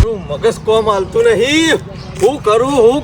મારું મગજ કોમ હાલતું નહીં. હું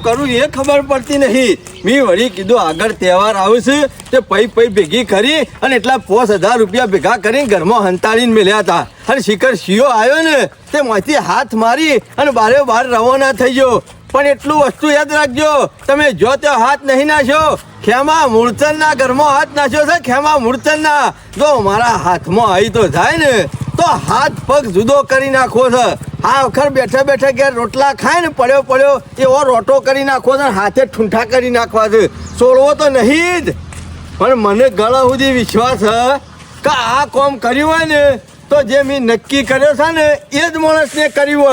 કરું એ ખબર પડતી નહીં. મેં વળી કીધું આગળ તહેવાર આવશે તે પૈ ભેગી કરી અને એટલા 5000 રૂપિયા ભેગા કરીને ઘરમાં હંતાડીને મેલ્યા હતા. અને શિખર શિયો આવ્યો ને તે મોંથી હાથ મારી અને બારે બાર રવાના થઈ ગયો. પણ એટલું વસ્તુ યાદ રાખજો, તમે જો તે હાથ નહીં નાખ્યો. ખેમા મૂળચંદના ઘરમાં હાથ નાખ્યો છે. ખેમા મૂળચંદના જો મારા હાથમાં આવી તો જાય ને તો હાથ પગ જુદો કરી નાખો છે. આ વખત બેઠા બેઠા ઘેર રોટલા ખાય ને પડ્યો એવો રોટો કરી નાખો છે. હાથે ઠૂંઠા કરી નાખવા છે. છોડવો તો નહીં જ. પણ મને ગળા સુધી વિશ્વાસ છે કે આ કામ કર્યું હોય ને તો જે મેં નક્કી કર્યો છે ને એ જ માણસને કર્યું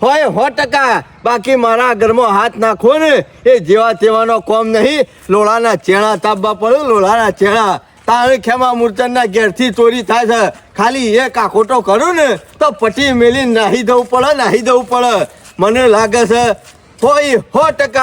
હોય 100%. બાકી મારા ઘરમાં હાથ નાખો ને એ જેવા તેવાનો કોમ નહીં. લોળાના ચેણા તાપવા પડે, લોળાના ચેણા. તારે ખેમા મૂર્ચનના ઘેરથી ચોરી થાય છે. ખાલી એક આખોટો કરું ને તો પટી મેલી નાહી દઉં પડે. મને લાગે છે હોય 100%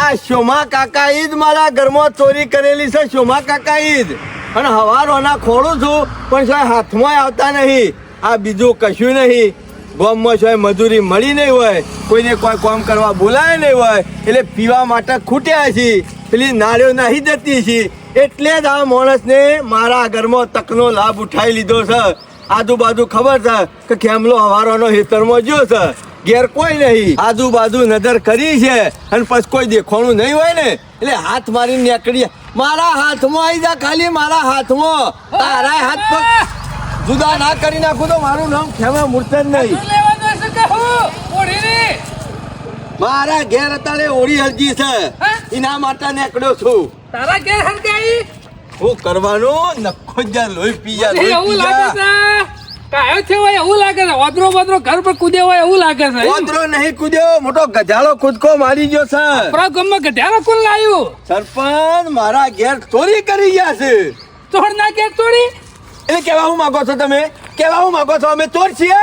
આ શોમા કાકા ઈ જ મારા ઘરમાં ચોરી કરેલી છે. શોમા કાકા ઈ જ. અને હવારોના ખોડું છું પણ સાહેબ હાથમાં આવતા નહીં. આ બીજું કશું નહીં. ગામમાં સાહેબ મજૂરી મળી નહીં હોય, કોઈને કોઈ કામ કરવા બોલાય નહીં હોય એટલે પીવા માટે ખૂટ્યા છે. પેલી નાળીઓ નાહી જતી છે એટલે જ આ માણસને મારા ઘરમાં તકનો લાભ ઉઠાવી લીધો છે. આજુબાજુ ખબર છે કે ખેમલો હવારોનો હેતરમાં જ્યો છે, ઘેર કોઈ નહીં. આજુબાજુ નજર કરી છે અને પછી કોઈ દેખાણું નહીં હોય ને એટલે હાથ મારીને નીકળી. મારા હાથમાં આવી જા, ખાલી મારા હાથમાં. તારા હાથ પગ જુદા ના કરી નાખું તો મારું નામ ખેમા મૂર્છન નહીં. મારા ઘેર અત્યારે ઓળી હરજી છે, એના માટે નીકળ્યો છું. તારા ઘેર હરગાઈ હું કરવાનું નખો જ લોહી પી જા. એવું લાગે છે કાયો છે હોય એવું લાગે છે. ઓદરો બોદરો ઘર પર કૂદ્યો હોય એવું લાગે છે. ઓદરો નહીં કૂદ્યો, મોટો ગધાડો કૂદકો મારી ગયો છે. આપણા ગામમાં ગઢિયારો કોણ લાવ્યું? સરપંચ મારા ઘેર ચોરી કરી ગયા છે. ચોર ના ઘેર ચોરી એટલે કેવા હું માંગો છો તમે? કેવા હું માંગો છો? અમે ચોર છીએ?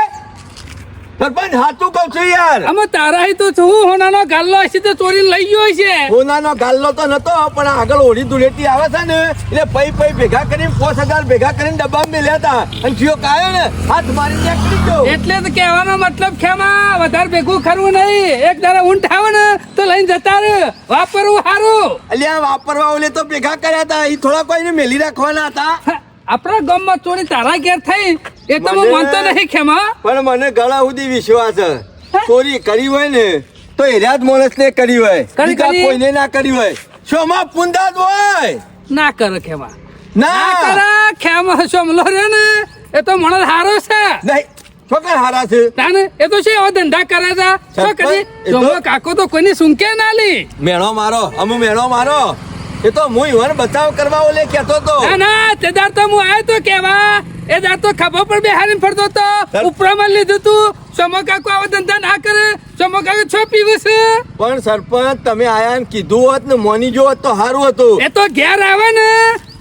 સરપંચ હાચું કહું છું યાર. અમે તારા તો છું. હોનાનો ગાલ્લો હશે તો ચોરી લઈ ગયો છે. હોનાનો ગાલ્લો તો નતો પણ આગળ ઓળી ધૂળેટી આવે છે ને એટલે પૈ ભેગા કરીને 5000 ભેગા કરીને ડબ્બામાં મેલ્યા હતા અને જીઓ કાયો ને હાથ મારી નીકળી ગયો. એટલે તો કહેવાનો મતલબ ખેમા વધારે ભેગું કરવું નહીં. એક દાડા ઊંટ આવે ને તો લઈને જતા રહે. વાપરવું સારું. અલ્યા વાપરવા ઓલે તો ભેગા કર્યા હતા, એ થોડા કોઈને મેલી રાખવાના હતા. આપણા ગામમાં ચોરી તારા ઘેર થઈ એ તો હું માનતો નહીં ખેમા. પણ મને ગળા સુધી વિશ્વાસ છે ચોરી કરી હોય ને તો એરિયા જ માણસને કરી હોય, બીજા કોઈને ના કરી હોય. શોમાં પુંદા જ હોય. ના કરે ખેમા, ના કરે ખેમા. સોમલો રે ને એ તો માણસ હારો છે નહીં. છોકરા હારા છે તાને એ તો છે એવા ધંધા કરે છે. શું કરી સોમલો કાકો તો કોઈની સુંકે ના લી. મેણો મારો અમુ મેણો મારો. એ તો હું ઈવન બચાવ કરવા ઓલે કહેતો તો. ના તે દાર તો હું આવ્યો તો કેવા. એ દાર તો ખભો પર બેહારીને ફરતો તો. ઉપરામાં લીધું તું. સોમો કાકો આવા ધંધા ના કરે. સોમો કાકો છો પીવું છે. પણ સરપંચ તમે આયા ને કીધું હોત ને મોની જો હોત તો સારું હતું. એ તો ઘેર આવે ને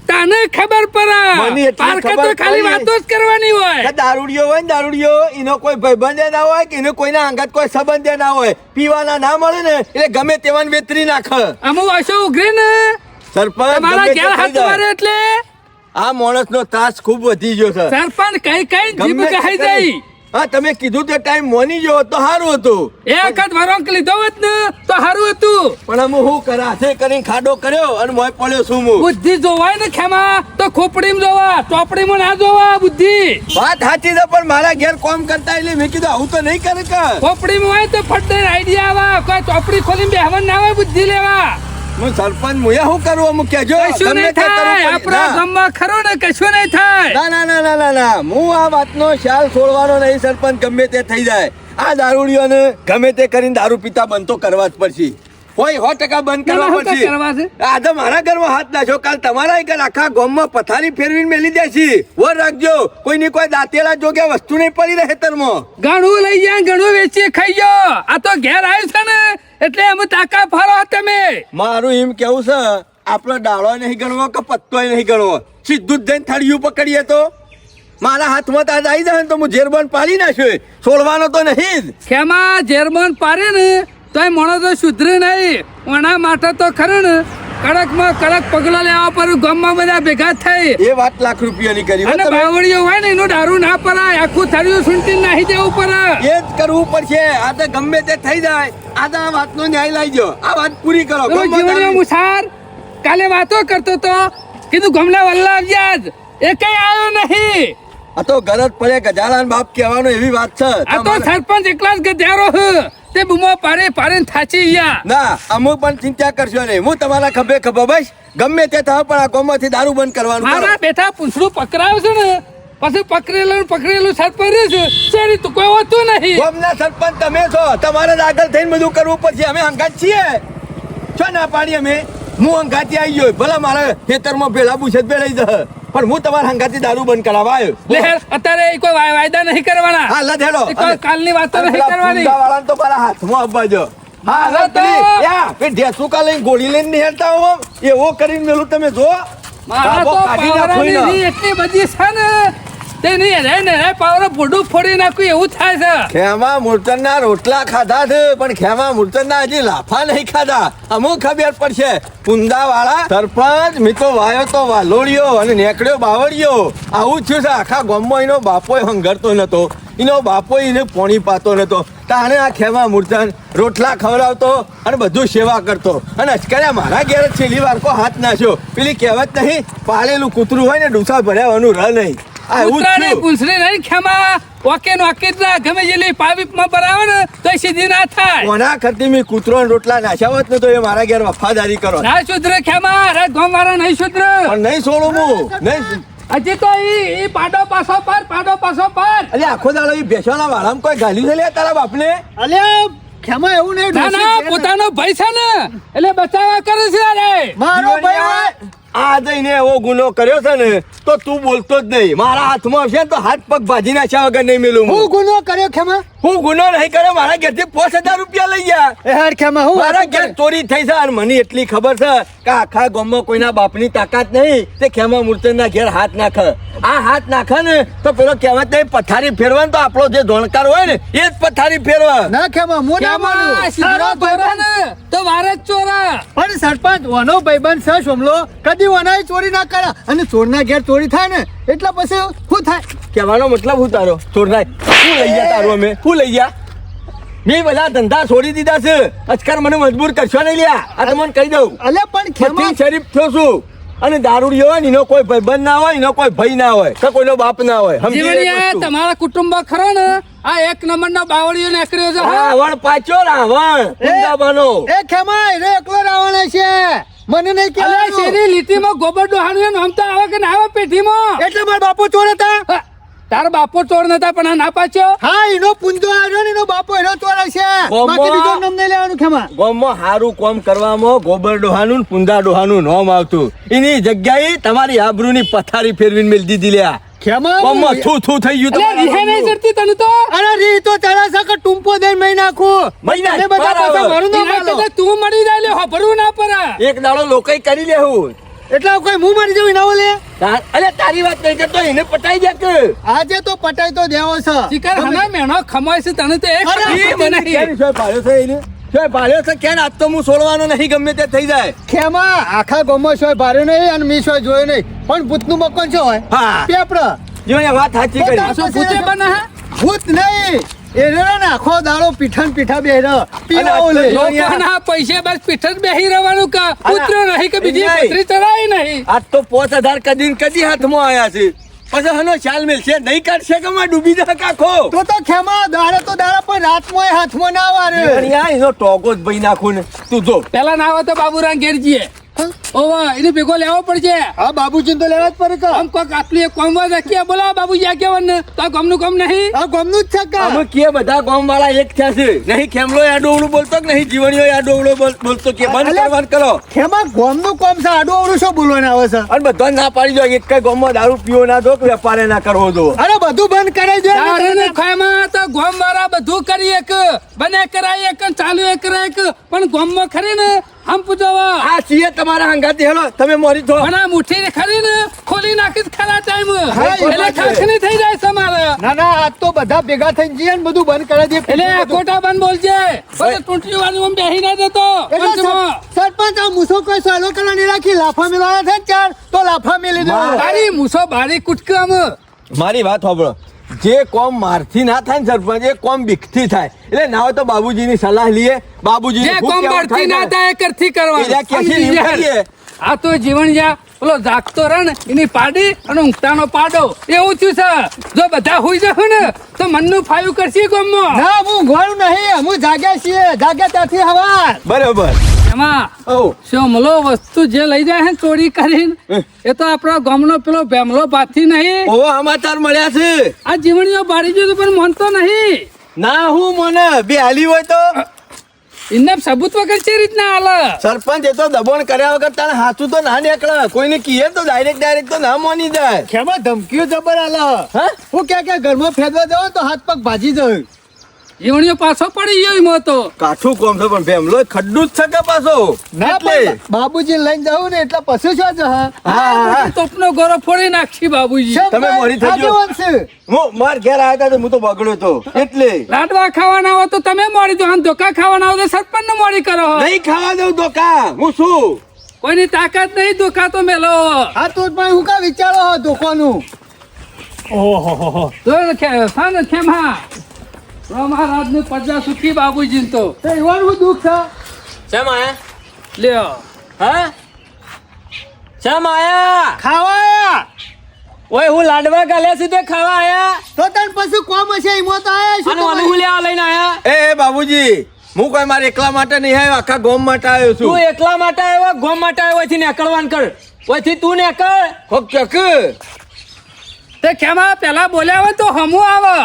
તને ખબર પડે. પારકા તો ખાલી વાતો જ કરવાની હોય. દારૂડિયો હોય ને દારૂડિયો એનો કોઈ ભાઈબંધ ના હોય કે એનો કોઈના અંગત કોઈ સંબંધ ના હોય, પીવાના ના મળે ને એટલે ગમે તેવાને વેતરી નાખે. અમુ વાસો ઉઘરે ને સરપંચ મારા ઘેર હાથ મારે એટલે આ માણસનો ત્રાસ ખૂબ વધી ગયો છે. સરપંચ કઈ જીભ કહી જાય. હા તમે કીધું તે ટાઈમ મોની જો તો સારું હતું. એક વખત વરોંક લીધો હોત ને તો સારું હતું. પણ અમે હું કરા છે કરીને ખાડો કર્યો અને મોય પડ્યો છું હું. બુદ્ધિ જોવાય ને ખેમા તો ખોપડીમાં જોવા, ચોપડીમાં ના જોવા. બુદ્ધિ વાત સાચી છે પણ મારા ઘેર કામ કરતા એટલે મેં કીધું આવું તો નહીં કરે કે. ખોપડીમાં હોય તો ફટ આઈડિયા આવે. કોઈ ચોપડી ખોલીને બેહવાનું ના હોય બુદ્ધિ લેવા. હું સરપંચ હું શું કરું અમુક કેજો. કશું નહીં થાય આપણા ગામમાં ખરો ને કશું નહીં થાય. ના હું આ વાતનો ખ્યાલ છોડવાનો નહીં સરપંચ. ગમે તે થઈ જાય આ દારૂડીઓને ગમે તે કરીને દારૂ પીતા બંધ તો કરવા જ પડશે. કોઈ 100% બંધ કરવા પડશે. આજે મારા ઘરમાં હાથ નાખ્યો, કાલ તમારા ઘર આખા ગામમાં પથારી ફેરવીને મેલી દેશે. વર રાખજો કોઈની કોઈ દાંતેલા જોગ્યા વસ્તુ નહીં પડી રહે તરમાં. ઘણું લઈ જાય ઘણું વેચી ખાઈ ગયો. આ તો ઘેર આવ્યું છે ને એટલે અમે તાકા ફરો તમે. મારું એમ કેવું છે આપણો ડાળો નહીં ગણવો કે પત્તોય નહીં ગણવો, સીધું જ જઈને થળિયું પકડીએ તો મારા હાથમાં તાજ આવી જાય ને તો હું જેરબન પાડી નાખ્યો. છોડવાનો તો નહીં જ. ખેમા જેરબન પાડે ને તો એ માણસ તો સુધરે નહીં. ઓના માટે તો ખરું ને કડકમાં કડક પગલો લેવા પર ગામમાં બધા ભેગા થઈ એ વાત લાખ રૂપિયાની કરી હો અને તમે. બાવળીઓ હોય ને એનો દારૂ ના પરાય, આખું થળિયું સૂંટી નાહી દેવું પડે. એ જ કરવું પડશે. આ તો ગમે તે થઈ જાય. આ તો આ વાતનો ન્યાય લાવજો. આ વાત પૂરી કરો. પેલો ગમે જીવણીઓ તારું- મુસાર કાલે વાતો કરતો તો કીધું ગમલા વલ્લા આવ્યા જ એ કઈ આવ્યો નહીં. આ તો ગરજ પડે ગજાલાન બાપ કહેવાનો એવી વાત છે. આ તો તમારે- સરપંચ એકલા જ ગધેરો હ. તે બૂમો પાડે પાડીને થાચી ગયા. ના અમુક પણ ચિંતા કરશો નહીં. હું તમારા ખભે ખભો બસ ગમે તે થાય પણ આ ગામમાંથી દારૂ બંધ કરવાનું કરો. મારા બેઠા પૂંછડું પકડાવ છે ને પછી પકડેલું સરપંચ છે શેરી તું કોઈ હોતું નહીં. ગામના સરપંચ તમે છો. તમારે જ આગળ થઈને બધું કરવું પડશે. અમે હંગાત છીએ. છો ના પાડી અમે. હું હંગાતી આવી ગયો. ભલે મારે ખેતરમાં ભેળા પૂછે ભેળાઈ જશે પણ હું તમારા હંગાતી દારૂ બંધ કરાવવા આવ્યો. લે અત્યારે ઈ કોઈ વાયદા નહીં કરવાના. હા લા ધેડો. ઈ કોઈ કાલની વાતો અને નહીં પેલા કરવાની. ફૂંદાવાળાને તો મારા હાથમાં આપવા જો. હા હવે લા તો- પેલી યા પે ઢેસુકા લઈને ગોળી લઈને નિહાળતા હો એવો કરીને મેલું તમે જો. મારા તો કાબો કાઢી નાખો પાવરાની એનો. રી એટલી બધી છે ને તે નહીં રે ને રે પાવરો ફોડું ફોડી નાખ્યું એવું થાય છે. ખેમા મૂર્તનના રોટલા ખાધા છે પણ ખેમા મૂર્તનના હજી લાફા નહીં ખાધા. અમુક ખબર પડશે. કુંદાવાળા સરપંચ મિત્રો વાયો તો વાલોડિયો અને નેકડ્યો બાવળિયો. આવું જ થયું છે. આખા ગામમાં એનો બાપોય હંગરતો નતો. એનો બાપોય એને પોણી પાતો નતો. તાણે આ ખેમા મૂર્તન રોટલા ખવડાવતો અને બધું સેવા કરતો અને અચકાર્યા મારા ઘેર જ છેલ્લી વાર કો હાથ નાખ્યો. પેલી કહેવત નહીં પાળેલું કૂતરું હોય ને ડૂસા ભર્યાવાનું ર નહીં. આ એવું જ કૂતરાની થયું. પૂંછડી નહીં ખેમા ઓકે નો આકીટના ગમે જેટલી પાઇપમાં ભરાવે ને તો સીધી ના થાય. કોના ખર્ચી મેં કૂતરો ને રોટલા નાખ્યા હોત ને તો એ મારા ઘેર વફાદારી કરો ના સુધરે ખેમા રે ગામવાળા નહીં સુધરે. પણ નહીં છોડું હું નહીં. હજી તો ઈ પાડો પાછો પર અલે આખો દાડો એ ભેંસોના વાળામાં કોઈ ગાલ્યું છે લે તારા બાપને? અલ્યા ખેમા એવું નહીં ના ના પોતાનો ભાઈ છે ને એટલે બચાવવા કરે છે અરે. મારો ભાઈ હોય. આ જઈને એવો ગુનો કર્યો છે ને તો તું બોલતો જ નહીં. મારા હાથમાં આવશે ને તો હાથ પગ ભાજી નાખ્યા વગર નહીં મેલું હું હું. ગુનો કર્યો ખેમા? હું ગુનો નહીં કર્યો. મારા ઘેરથી 5000 રૂપિયા લઈ ગયા. એ હાર ખેમા હું મારા ઘેર ચોરી થઈ છે અને મને એટલી ખબર છે કે આખા ગામમાં કોઈના બાપની તાકાત નહીં તે ખેમા મૂર્તનના ઘેર હાથ નાખે. આ હાથ નાખે ને તો પેલો કહેવત નહીં પથારી ફેરવા તો આપણો જે ધોણકાર હોય ને એ જ પથારી ફેરવા. ના ખેમા હું ના ખેમા માનું. સીધો તારો ચોરા ભાઈબંધ- ને તો વાર જ ચોરા. પણ સરપંચ વનો ભાઈબંધ છે સોમલો કદી વનાએ ચોરી ના કરે અને ચોરના ઘેર ચોરી થાય ને એટલે પછી શું થાય? કહેવાનો મતલબ હું તારો ચોરનાય શું લઈ ગયા તારું અમે શું લઈ ગયા? મેં બધા ધંધા છોડી દીધા છે. અચકાર મને મજબૂર કરશો નહીં લ્યા. આ તમને કહી દઉં. અલ્યા પણ ખેમા પતિ શરીફ થયો છું અને દારૂડિયો હોય ને એનો કોઈ ભાઈબંધ ના હોય એનો કોઈ ભાઈ ના હોય કે કોઈનો બાપ ના હોય. સમજી લે એક જીવણિયા વસ્તુ. તમારા કુટુંબ ખરો ને આ એક નંબરનો બાવળીઓ નીકળ્યો છે હા. રાવણ પાછો રાવણ કુંદાબાનો. એ ખેમા એને એકલો રાવણ છે મને નહીં અલે કહેવાનું. શેરી લીટીમાં ગોબર ડોહાણું નામ તો આવે કે ના આવે પેઢીમાં. એટલે મારા બાપુ ચોર હતા. હા, તારા બાપો ચોર નતા પણ આ ના પાછો. હા એનો પુંજો આવ્યો ને એનો બાપો એનો ચોર છે ગોમો. બાકી બીજો નામ નહીં લેવાનું ખેમા. ગામમાં હારું કોમ કરવામાં ગોબર ડોહાનું ને પુંદા ડોહાનું નામ આવતું. એની જગ્યાએ તમારી આબરૂની પથારી ફેરવીને મેલ દીધી લ્યા. ખેમા ગામમાં થૂ થૂ થઈ ગયું અલે રીહે નહીં તમારા ચડતી તને તો. અરે રી તો તારા સાકા ટૂંપો દઈ મહી નાખું. મહી નાખ, તમે બધા બરાબર. પાછા મારું નામ એના આલો. કરતા તું મળી જાય લે હોભળવું ના પડે. એક દાડો લોકોય કરી લેવું. એટલે કોઈ હું મારી જવું ના ઓલે. અલે તારી વાત નહીં કરતો એને પટાઈ દે કે આજે તો પટાઈ તો દેવો છે. શિકાર હમણાં મેણો ખમાય છે તને તો એક અરે, શબ્દ મને નહીં. કેમ શોય ભાળ્યો છે એને? શોય ભાળ્યો છે કેમ? આજ તો હું છોડવાનો નહીં ગમે તે થઈ જાય. ખેમા આખા ગામમાં શોય ભાર્યો નહીં અને મી શોય જોયો નહીં પણ ભૂતનું મકાન શું હોય? હા. પેપડ. જો એ વાત સાચી કરી. બધા- શું ભૂતે બને હે? ભૂત નહીં એ રહ્યો ને આખો દાડો પીઠા ને પીઠા બેહરો પીવા અરે, ઓલે. જો- લોકોના પૈસે બસ પીઠ જ બેહી રહેવાનું કા કૂતરો નહીં કે બીજી નહીં. પથરી ચડાય નહીં. આજ તો 5000 કદી ને કદી હાથમાં આયા છે. પછી હનો ચાલ મેલશે નહીં કાઢશે કે માં ડૂબી જાય કાખો. તો ખેમા દાડે તો દાડે પણ રાતમાં હાથમાં ના વારે. પણ યાર એનો ટોકો જ ભાઈ નાખું ને તું જો. પેલા ના આવે તો બાબુરામ ઘેર જઈએ. ઓવા એને ભેગો લેવો પડશે. હા બાબુજી તો લેવા જ પડે કે. આમ કોક આટલું એક કોમવા રાખીએ બોલા બાબુજી આ કેવન ને તો આ ગામનું કામ નહીં. આ ગામનું જ છે કે. અમે કે બધા ગામ વાળા એક થયા છે. નહીં ખેમલો આડોવડું બોલતો કે નહીં જીવણીઓ આડોવડું બોલતો કે બંધ અલે. કરવાનું કરો. ખેમા ગામનું કામ છે આડું અવળું શું બોલવાનું આવે છે? અને બધા ના પાડી દો એક કઈ ગામમાં દારૂ પીવો ના દો કે વેપારે ના કરવો દો. અરે બધું બંધ કરાઈ દે ને. તારે ખાયમાં તો ગામ વાળા બધું કરીએ કે બને કરાય કે ચાલુ એ કરાય કે પણ ગામમાં ખરી ને આમ પૂછો આ છીએ તમારા હંગાતી હેલો તમે મોરી થો મને આ મુઠ્ઠી ખરી ને ખોલી નાખીશ ખરા ટાઈમ હા, એ એટલે વાત છે. ખાખરી થઈ જાય તમારે ના ના આજ તો બધા ભેગા થઈને જઈએ ને બધું બંધ કરી દે એટલે આ ખોટા બંધ બોલજે પછી ટૂંટણી વાળી આમ બેહી ના જતો પંચમાં. સરપંચ આ મૂસો કોઈ સાલો કરવા નહીં રાખી લાફા મેળવાના થાય ને ચાર તો લાફા મેલી દેવાનો. તારી મૂસો બારી કુટકામ મારી વાત સાંભળો જે કોમ મારથી ના થાય ને સરપંચ એ કોમ બીકથી થાય એટલે ના હોય તો બાબુજીની સલાહ લઈએ બાબુજી જે કોમ બળથી ના થાય એ કરથી કરવાનું. આ તો જીવન જ્યાં પેલો જાગતો રહે ને એની પાડી અને ઊંઘતાનો પાડો એવું થયું છે. જો બધા હુઈ જશે ને તો મનનું ફાયું કરશે ગામમાં. ના હું ઘોડું નહીં હું જાગ્યા છીએ જાગ્યા ત્યાંથી હવાર બરોબર એમાં ઓ શોમલો વસ્તુ જે લઈ જાય છે ચોરી કરીને એ તો આપણા ગામનો પેલો ભેમલો પાથી નહીં. ઓવો સમાચાર મળ્યા છે આ જીવણીઓ બાળી ગયો પણ માનતો નહીં. ના હું મને બે હાલી હોય તો એને સબૂત વગર છે રીતના હાલ. સરપંચ એ તો દબાણ કર્યા વગર તારે હાચું તો ના નીકળે કોઈને કીએ તો ડાયરેક્ટ તો ના માની જાય ખેમા ધમકીઓ જબર આલે હા હું કે ઘરમાં ફેદવા જાવ તો હાથ પગ ભાજી જાય. જીવણીઓ પાછો પડી ગયો એમાં તો. કાઠું કોમ છે પણ ભેમલો ખડ્ડું જ છે કે પાછો ના એટલે પણ બાબુજી લઈને જાવ ને એટલે પછી શું જશે હા તોપનો ગોરો ફોડી નાખી બાબુજી. તમે મોડી થઈ ગયો. આગેવાન છે. હું માર ઘેર આવ્યા હતા તો હું તો બગડ્યો તો એટલે લાડવા ખાવાના હો તો તમે મોડી દો અને ધોકા ખાવાના હો તો સરપંચ ને મોડી કરો. નહીં ખાવા દઉં તો કા હું શું કોઈની તાકાત નહીં ધોકા તો મેલો. આ તો પણ હું કા વિચારો હો ધોકાનું ખેમા મહારાજ ની પ્રજા સુખી બાબુજી તો તો એવાનું શું દુઃખ છે શેમ આયા લ્યો. હા શેમ આયા ખાવા આયા ઓય હું લાડવા ગાલ્યા છે તે ખાવા આયા તો તને પછી કોમ હશે એમાં તો આયા અને શું મને હું લેવા લઈને આયા એ બાબુજી હું કોઈ મારે એકલા માટે નહીં આવ્યો આખા ગામ માટે આવ્યો તું છું એકલા માટે આવ્યો ગોમ માટે આવ્યો ઓયથી નેકળવાન કર ઓયથી તું નેકળ તે ખેમા પેલા બોલ્યા હોય તો હમું આવે.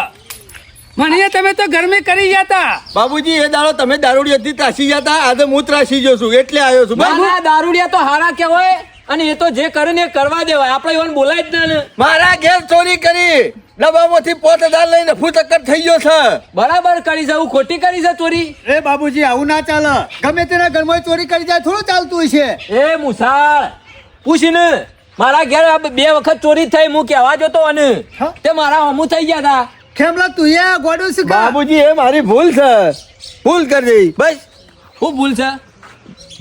મને તમે તો ગરમી કરી ગયા તા. બાબુજી એ દાડો તમે દારૂડી હતી ત્રાસી ગયા હતા આજે હું ત્રાસી ગયો છું એટલે આવ્યો છું ના બરાબર? ના દારૂડિયા તો હારા કહેવાય અને એ તો જે કરે ને એ કરવા દેવાય આપણે એવાને બોલાય જ ના ને મારા ઘેર ચોરી કરી ડબ્બામાંથી 5000 લઈને ફૂટક્કર થઈ ગયો છે બરાબર કરી છે હું ખોટી કરી છે ચોરી એ બાબુજી આવું ના ચાલે ગમે તેના ઘરમાં ચોરી કરી જાય થોડું ચાલતું હશે એ મુસાળ પૂછને મારા ઘેર આ 2 વખત ચોરી થઈ હું કહેવા જતો અને હા? તે મારા હમું થઈ ગયા હતા ખેમલા તું એ ગોડું શું કા બાબુજી એ મારી ભૂલ છે ભૂલ કરી દઈ બસ શું ભૂલ છે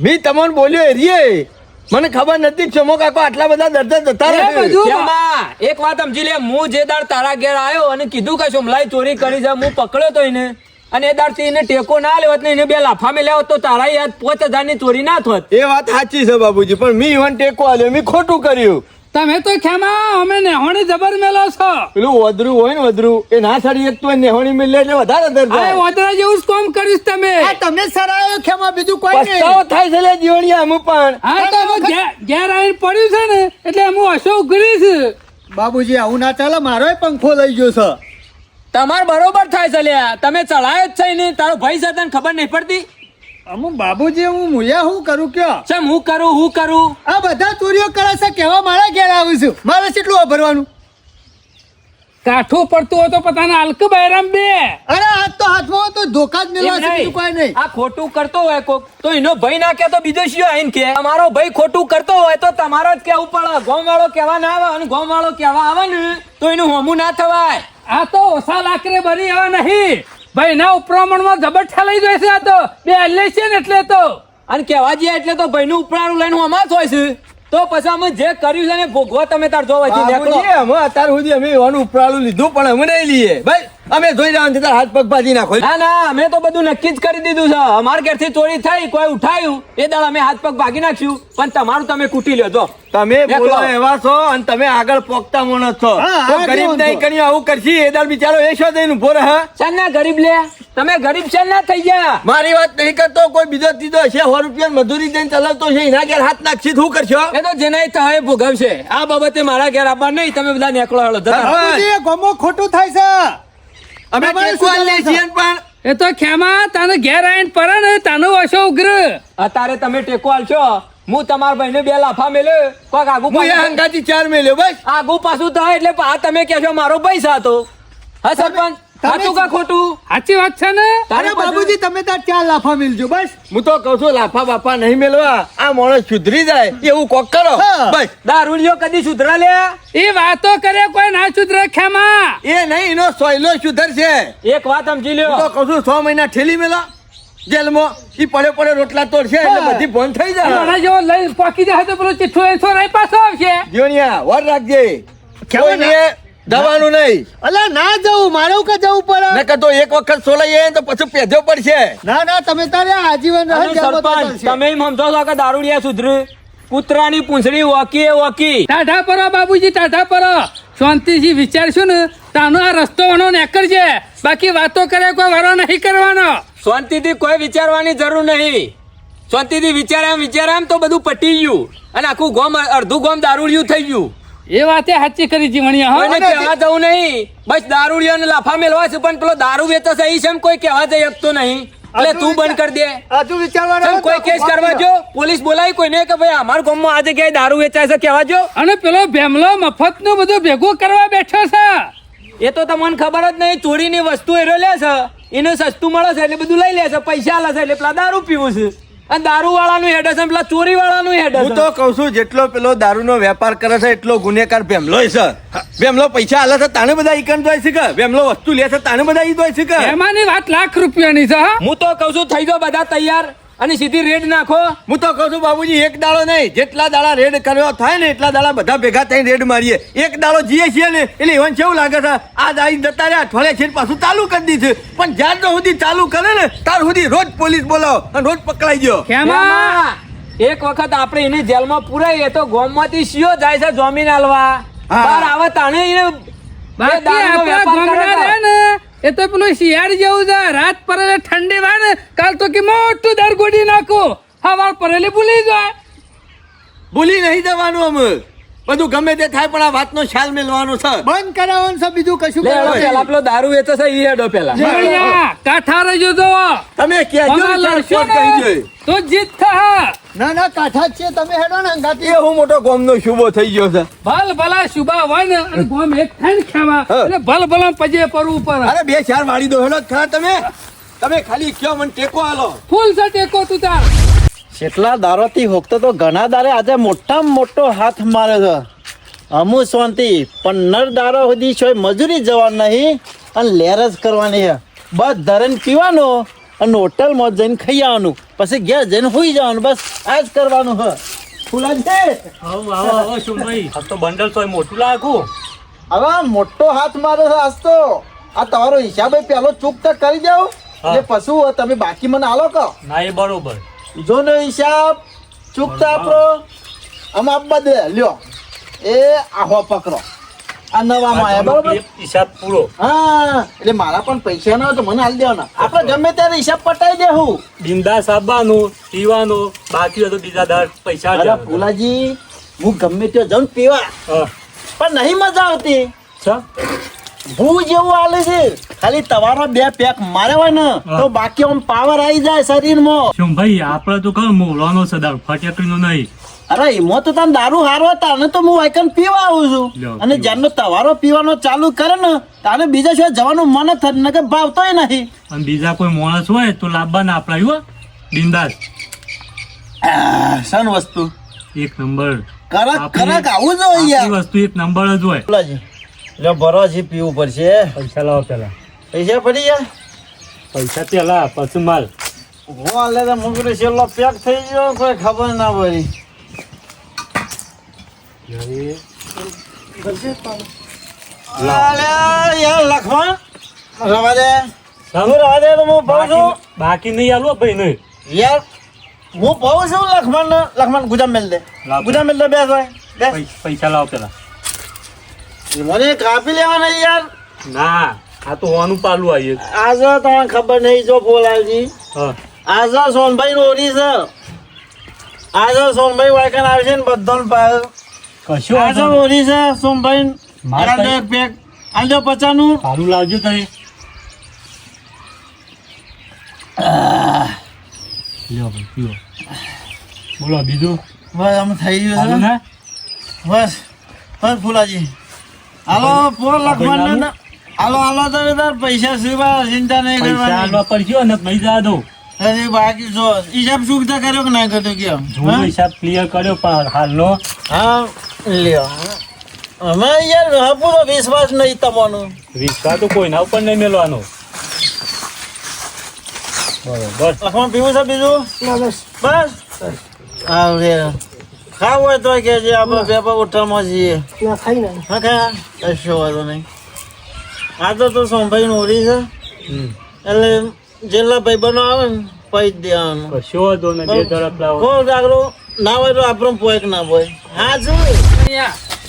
મી તમને બોલ્યો એરીએ મને ખબર નથી ચમો કાકો આટલા બધા દર્દ જતા એ રહે બધું શેમાં? એક વાત સમજી લે હું જે દાડ તારા ઘેર આવ્યો અને કીધું કે સોમલાઈ ચોરી કરી છે હું પકડ્યો તો એને અને એ દાડ એને ટેકો ના લેવત ને એને 2 લાફા મેં લેવત તો તારા યાદ 5000 ની ચોરી ના થોત એ વાત સાચી છે બાબુજી પણ મી ઈવન ટેકો આલ્યો મી ખોટું કર્યું તમે તો ખેમા અમે નેહોણી જબર મેલો છો. પેલું વધરું હોય ને વધરું એ ના સાડી એક તો નેહોણી મિલે એટલે વધારે દર્દ આ થાય વાદળા જેવું જ કામ કરીશ તમે. આ તમને સરાયો ખેમા બીજું કોઈ નહીં પસ્તાવો થાય છે લે જીવણિયા અમે પણ હા તો હવે ઘેર આવીને પડ્યું છે ને એટલે હું હશો ઉઘરીશ. બાબુજી આવું ના ચાલે મારો પંખો લઈ ગયો છે તમાર બરોબર થાય છે લ્યા તમે ચડાયો જ છે ને તારો ભાઈ છે તને ખબર નહીં પડતી અમુક બાબુજી હું મુયા શું કરું કયો ચમ હું કરું આ બધા ચોરીઓ કરે છે કેવા મારા ઘેર આવું છું મારે કેટલું ભરવાનું કાઠું પડતું હોય તો પોતાના હલક બહેરામ બે. અરે હાથ તો હાથમાં હોય તો ધોકા જ મેળવા એમ છે નહીં. બીજું કોઈ નહીં આ ખોટું કરતો હોય કોક તો એનો ભાઈ ના કે તો બીજો શિયો આઈને કે તમારો ભાઈ ખોટું કરતો હોય તો તમારો જ કેવું પડે ગામ વાળો કેવા ના આવે અને ગામ વાળો કેવા આવે ને તો એનું હોમું ના થવાય આ તો ઓછા લાકરે ભરી એવા નહીં ભાઈ ના ઉપરામણમાં જબર ઠલાઈ જાય છે. આ તો બે હલ્લે છે ને એટલે તો અને કેવા જઈએ એટલે તો ભાઈનું ઉપરાણું લઈને હોમાં જ હોય છે તો પછી અમે જે કર્યું છે ને ભોગવો તમે તાર જોવા બાબુજી અમે અત્યાર સુધી અમે એવાનું ઉપરાળું લીધું પણ અમે નહીં લઈએ ભાઈ અમે જોઈ રહ્યા છીએ તારા હાથ પગ ભાજી નાખો ના ના અમે તો બધું નક્કી જ કરી દીધું છે અમારા ઘેરથી ચોરી થઈ કોઈ ઉઠાયું એ દાડ અમે હાથ પગ ભાગી નાખ્યું પણ તમારું તમે કૂટી લ્યો જો તમે બોલો એકલો. એવા છો અને તમે આગળ પોકતા માણસ છો હા, તો હા, ગરીબ કેવું નહીં તો? કર્યું આવું કરશી એ દાડ બિચારો એ શો દઈને ઉભો રહે ચાલ ના ગરીબ લે તમે ગરીબ ચાલ ના થઈ ગયા મારી વાત નહીં કરતો કોઈ બીજો ત્રીજો છે 100 રૂપિયા મજૂરી દઈને ચલાવતો છે એના ઘેર હાથ નાખશી શું કરશો એ તો જેને થાય ભોગવશે આ બાબતે મારા ઘેર આવવા નહીં તમે બધા નીકળો હેળો જતા રહો. બાબુજી એ ગમો ખોટું થાય છે અમે તમારે ટેકો શું આલીએ ચાલે છે? છીએ પણ એ તો ખેમા તને ઘેર આવીને પડે ને તાનો હશો ઉઘર. અત્યારે તમે ટેકો આલશો હું તમારા ભાઈને 2 લાફા મેલ્યો કોક આગુ હું એ હંગાથી 4 મેલ્યો બસ આગુ પાછું થાય એટલે આ તમે કહેશો મારો પૈસા હતો હા સરપંચ સાચું કા ખોટું? સાચી વાત છે ને? અરે બાબુજી તમે તાર ચાર લાફા મિલજો બસ. હું તો કહું છું લાફા બાપા નહીં મેલવા, આ માણસ સુધરી જાય એવું કોક કરો. હા. બસ દારૂડિયો કદી સુધરા લે? એ વાતો કરે કોઈ ના સુધરે ખેમા. એ નહીં, એનો સોયલો સુધરશે. એક વાત સમજી હું લ્યો. તો કહું છું 6 મહિના ઠેલી મેલા જેલમાં, ઈ પડે પડે રોટલા તોડશે એટલે હા. બધી ભોન થઈ જાય. ઘણા જેવો લઈ પોકી જાય તો પેલો ચિઠ્ઠો એસો રહી પાછો આવશે. જીવણિયા વાર રાખજે. કેવું કોઈને દવાનું નહીં. અલા ના જવું મારે કે જવું પડે. નકર તો એક વખત સોલાઈએ તો પછી પેધો પડશે. ના ના તમે તારે આજીવન રહે અને જેલમાં તો સરપંચ ચાલશે. તમે એમ સમજો છો કે દારૂડિયા સુધરે? કૂતરાની પૂંછડી વોકી એ વોકી. ટાઢા પરો બાબુજી, ટાઢા પરો. શાંતિથી વિચારશું ને તાનો આ રસ્તો વનો નેકળજે. બાકી વાતો કરે કોઈ વારો નહીં કરવાનો. શાંતિથી કોઈ વિચારવાની જરૂર નહીં. શાંતિથી વિચારામ તો બધું પટી ગયું અને આખું ગોમ અડધું ગોમ દારૂડિયું થઈ ગયું. એ વાતે સાચી કરી જીવણિયા હો. કોઈને કહેવા જવું નહીં. બસ દારૂડિયાને લાફા મેલવા છે, પણ પેલો દારૂ વેચે છે ઈ શેમ કોઈ કહેવા જઈ શકતો નહીં. એટલે તું બંધ કરી દે. હજુ વિચારવાનું ચલ કોઈ કેસ કરવા જો, પોલીસ બોલાવી કોઈને કે ભાઈ અમારા ગામમાં આ જગ્યાએ દારૂ વેચાય છે કહેવા જો. અને પેલો ભેમલો મફતનું બધું ભેગું કરવા બેઠો છે. એ તો તમને ખબર જ નહીં. ચોરીની વસ્તુ એરો લે છે, એને સસ્તું મળે છે એટલે બધું લઈ લે છે, પૈસા આલે છે એટલે પેલા દારૂ પીવું છે. અને દારૂ વાળાનું હેડ છે, પેલા ચોરી વાળાનું હેડ હું તો છે. કહું છું જેટલો પેલો દારૂનો વેપાર કરે છે એટલો ગુનેગાર ભેમલોય છે. ભેમલો પૈસા આલે છે તાણે બધા ઈકન જોઈ છે કે ભેમલો વસ્તુ લે છે તાણે બધા ઈ જોઈ છે કે. એમાંની વાત લાખ રૂપિયાની છે હા. હું તો કઉ છું થઈ જાઓ બધા તૈયાર અને સીધી રેડ નાખો. હું તો કહું છું બાબુજી એક દાડો નહીં, જેટલા દાડા રેડ કર્યો થાય ને એટલા દાડા બધા ભેગા થઈને રેડ મારીએ. એક દાડો જીએ છીએ ને એટલે એવન કેવું લાગે છે આ દાઈ જતા રહ્યા અઠવાડિયા છે પાછું ચાલુ કરી દીધું. પણ જ્યાર તો સુધી ચાલુ કરે ને તાર સુધી રોજ પોલીસ બોલાવો અને રોજ પકડાઈ ગયો. ખેમા એમાં એક વખત આપણે એને જેલમાં પુરાઈએ તો ગામમાંથી શિયો જાય છે જમીન આલવા. હા. બહાર આવે તાણે એને બાકી એ દારૂનો આપણા વેપાર કરે ગામડા છે. રહે ને એ તો પેલું શિયાળ જેવું છે. રાત પડે ઠંડી વાય ને કાલ તો કે મોટું દરગોડી નાખું, હવાર પડેલી ભૂલી જાય. ભૂલી નહીં જવાનું અમે, બધું ગમે તે થાય પણ આ વાતનો ખ્યાલ મેળવાનો છે. બંધ કરાવવાનું છે બીજું કશું લે હેડો કરવાનું પેલા નહીં. પેલો દારૂ વેચે છે ઈ હેડો પેલા. જીવણિયા, કાંઠા રહેજો તો તમે કહેજો અમે ને લડશો કોર્ટ ને કહી જોઈ. તો જીત થા. ના ના કાઠા જ છે તમે હેડો ને હંગાથી. એ હું મોટો ગોમનો શુભો થઈ ગયો છે. ભલ ભલા શુભા હોય ને અને ગોમ એક થાય ને ખેમા હા. એટલે ભલ ભલા પજે પડવું પડે. અરે 2-4 વાળી દો હેડો ખરા તમે ખાલી કયો મને ટેકો આલો. ફૂલ છે ટેકો તું તાર. કેટલા દારોથી હોકતો તો ઘણા દારે આજે મોટામાં મોટો હાથ મારે છે. અમુ શાંતિ પણ નર દારો સુધી કોઈ મજૂરી જવાનું નહીં અને લેર જ કરવાની છે. બસ ધરેન પીવાનું અને હોટલમાં જઈને ખાઈ આવવાનું, પછી ઘેર જઈને સુઈ જવાનું, બસ આ જ કરવાનું છે. ફૂલાજી હવે મોટો હાથ મારે છે આજ તો. આ તમારો હિસાબે પેલો ચૂકતા કરી જાઓ એટલે પછી તમે બાકી મને આલો કહો. ના એ બરોબર. જોનો હિસાબ ચૂકતા આપણો આમ આપવા દે લ્યો. એ આહો પકડો આ નવામાં આયા બરોબર. હિસાબ પૂરો. હા એટલે મારા પણ પૈસા ના હોય તો મને હાલ દેવાના. આપણે ગમે ત્યારે હિસાબ પટાઈ દેવું. બિંદાસ આવવાનું, પીવાનું, બાકી હોય તો બીજા દર પૈસા અરે આપવાનું. ફુલાજી હું ગમે ત્યાં જાઉં ને પીવા, હા. પણ નહીં મજા આવતી. છ? ભૂ જેવું હાલે છે. ખાલી તમારો 2 પેક મારે હોય ને તો બાકી આમ પાવર આવી જાય શરીરમાં. શું ભાઈ આપણે તો કહો મોળવાનો સદાર ફટેકડીનો નહીં. અરે એમાં તો તને દારૂ હારો તાને તો હું વાયકન પીવા આવું છું. લ્યો, અને પીવો. જ્યારનો તવારો પીવાનો ચાલુ કરે ને તાને બીજા શું જવાનું મન જ થાય ને ભાવતોય નહીં. અને બીજા કોઈ માણસ હોય તો લાવવા ના આપણા હો. બિંદાસ સન વસ્તુ એક નંબર. કરક આપણી- કરક આવું જોઈએ આપણી યાર. વસ્તુ એક નંબર જ હોય. ફુલાજી લ્યો ભરો છે પીવું પડશે. પૈસા લાવો પેલા. પૈસા પડી ગયા. પૈસા પેલા પછી માલ. હું હાલે તો મુકડે છેલ્લો પેક થઈ ગયો કોઈ ખબર ના પડી. અલ્યા યાર લખમણ રવા દે. હું રવા દે તો હું ભાવ છું બાકી નહીં આલો ભાઈ નહીં. યાર. હું ભાવ છું લખમણ ને. લખમણ ગુજામ મેલ દે. લાવ. ગુજામ મેલ દે બેસ ભાઈ બેસ. પૈસા લાવો પેલા. મને કાપી લેવાના યાર. ના આ તો હોવાનું પાલું આવીએ. આજે તમને ખબર નહીં જો બોલાલજી. હા. આજે સોનભાઈ નો ઓરી છે. આજે સોનભાઈ વાયકન આવશે ને બધાને પાયો. કશું આજે વાંધો નહીં. ઓરી છે સોનભાઈ. માર આલજો એક પેક. આલજો 50 નું. પાલું લાવજો તમે. લ્યો ભાઈ પીવો. બોલો બીજું. બસ આમ થઈ ગયું પાલું છે. ના બસ બસ ફુલાજી હાલો પોર લખમણ ને હાલો તમે તાર પૈસા સીવા ચિંતા નહીં પૈસા કરવાની હાલવા પડશે ને નહીં જા દઉં અરે બાકી જો હિસાબ સુવિધા કર્યો કે ના કર્યો કેમ જૂનો હિસાબ ક્લિયર કર્યો પણ હાલનો હા લ્યો અમે યાર પૂરો વિશ્વાસ નહીં તમારો વિશ્વાસ તો કોઈના ઉપર નહીં મેળવાનો બરોબર લખમાં પીવું છે બીજું બસ હા રે ખાવું હોય તો કે જે આપણે પેપર હોટલમાં જઈએ હા ખા કશો વાંધો નહીં આ તો સોમભાઈ નોરી છે એટલે જેટલા ભાઈબંધો આવે ને પૈ દેવાનું કશો વાંધો નહીં બે તરફ લાવો કોણ જાગરો ના હોય તો આપણો પોઈક ના હોય હા શું